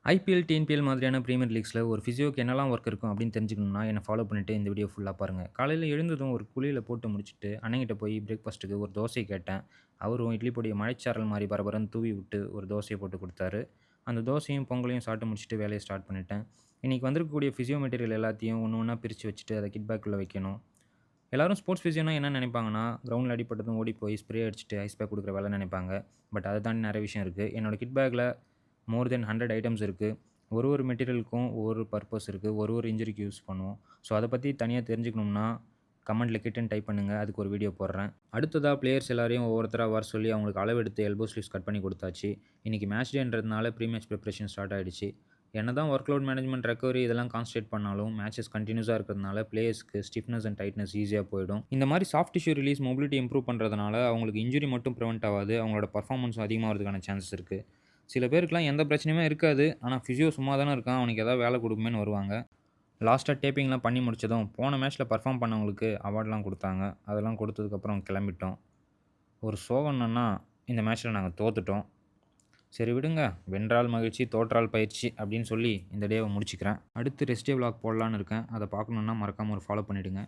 IPL, TNPL மாதிரியான premier லீக்ஸ்ல ஒரு ஃபிசியோக்கு என்னலாம் ஒர்க் இருக்கும் அப்படின்னு தெரிஞ்சுக்கணும்னா, என்ன ஃபாலோ பண்ணிட்டு இந்த வீடியோ ஃபுல்லா பாருங்க. காலையில எழுந்ததும் ஒரு குளியல போட்டு முடிச்சுட்டு, அண்ணங்கிட்ட போய் பிரேக்ஃபாஸ்ட்டுக்கு ஒரு தோசை கேட்டேன். அவரும் இட்லி பொடிய மழைச்சாரல் மாரி பரபரன்னு தூவி விட்டு ஒரு தோசைய போட்டு குடுத்தாரு. அந்த தோசையும், பொங்கலையும் சாப்பிட்டு முடிச்சுட்டு வேலைய ஸ்டார்ட் பண்ணிட்டேன். இன்னைக்கு வந்திருக்கக்கூடிய ஃபிசியோ மெட்டீரியல் எல்லாத்தையும் ஒண்ணு ஒண்ணா பிரிச்சு வச்சுட்டு, அத கிட் பேக்குள்ள வைக்கணும். எல்லாரும் ஸ்போர்ட்ஸ் ஃபிசியோனா என்ன நினைப்பாங்கன்னா, கிரவுண்ட்ல அடிபட்டதும் ஓடி போய் ஸ்ப்ரே அடிச்சுட்டு ஐஸ் பேக் குடுக்குற வேலை நினைப்பாங்க. பட் அத தாண்டி நெறைய விஷயம் இருக்கு. என்னோட கிட் பேக்ல மோர் தென் 100 ஐட்டம்ஸ் இருக்கு. ஒரு மெட்டீரியலுக்கும் ஒவ்வொரு பர்ப்பஸ் இருக்கு. ஒரு இன்ஜுரிக்கு யூஸ் பண்ணுவோம். ஸோ அத பத்தி தனியா தெரிஞ்சுக்கணும்னா, கமெண்ட்ல கிட்ன்னு டைப் பண்ணுங்க. அதுக்கு ஒரு வீடியோ போடுறேன். அடுத்ததா பிளேயர்ஸ் எல்லாரையும் ஒவ்வொருத்தரா வர சொல்லி அவங்களுக்கு அளவெடுத்து எல்போ ஸ்லீவ்ஸ் கட் பண்ணி குடுத்தாச்சு. இன்னைக்கு மேட்ச் டேன்றதுனால ப்ரீ மேட்ச் பிரிப்பரேஷன் ஸ்டார்ட் ஆயிடுச்சு. என்னதான் ஒர்க் லோட் மேனேஜ்மென்ட், ரெக்கவரி இதெல்லாம் கான்சன்ட்ரேட் பண்ணாலும், மேட்சஸ் கன்டினியூஸா இருக்கிறதுனால பிளேயர்ஸ்க்கு ஸ்டிஃப்னஸ் அண்ட் டைட்னஸ் ஈஸியா போயிடும். இந்த மாரி soft tissue release, mobility improve பண்றதுனால அவங்களுக்கு இன்ஜுரி மட்டும் பிரிவென்ட் ஆவாது. அவங்களோட பெர்ஃபார்மன்ஸும் அதிகமாகறதுக்கான சான்சஸ் இருக்கு. சில பேருக்குலாம் எந்த பிரச்சனையுமே இருக்காது. ஆனா பிசியோ சும்மா தானே இருக்கான். அவனுக்கு ஏதாவது வேலை குடுப்போமேன்னு வருவாங்க. லாஸ்ட்டா டேப்பிங்லாம் பண்ணி முடிச்சதும், போன மேட்ச்ல பெர்ஃபார்ம் பண்ணவங்களுக்கு அவார்ட்லாம் குடுத்தாங்க. அதெல்லாம் குடுத்ததுக்கப்புறம் கிளம்பிட்டோம். ஒரு சோகம் என்னன்னா, இந்த மேட்ச்ல நாங்க தோத்துட்டோம். சரி விடுங்க. வென்றால் மகிழ்ச்சி, தோற்றால் பயிற்சி அப்படின்னு சொல்லி இந்த டேவ முடிச்சுக்கிறேன். அடுத்து ரெஸ்ட் டே விளாக் போடலான்னு இருக்கேன். அத பார்க்கணும்னா மறக்காம ஒரு ஃபாலோ பண்ணிடுங்க.